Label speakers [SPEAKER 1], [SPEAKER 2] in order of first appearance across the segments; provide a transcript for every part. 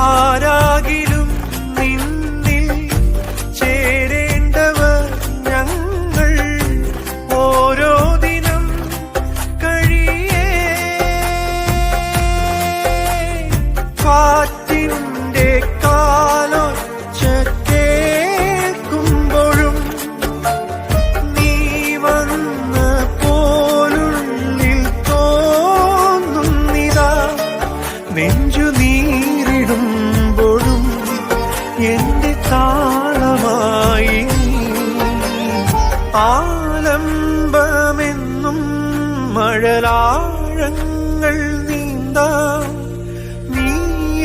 [SPEAKER 1] ആരാകിലും നിന്നിൽ ചേരേണ്ടവർ ഞങ്ങൾ ഓരോ ദിനം കഴിയേ കാറ്റിന്റെ കാലൊച്ച കേൾക്കുമ്പോഴും നീ വന്ന പോലുള്ളിൽ തോന്നുന്നിതാ നെഞ്ചു നീരിടുമ്പോഴും എന്റെ താളമായി ആലംബമെന്നും മഴലാഴങ്ങൾ നീന്താം നീ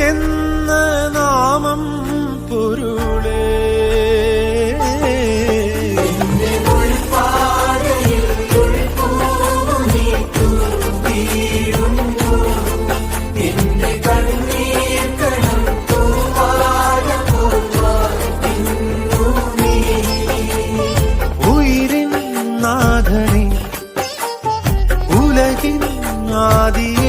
[SPEAKER 1] എന്ന നാമം പൊരുളേ ഉയിരിൻ നാഥനെ ഉലകിൻ ആദിയെ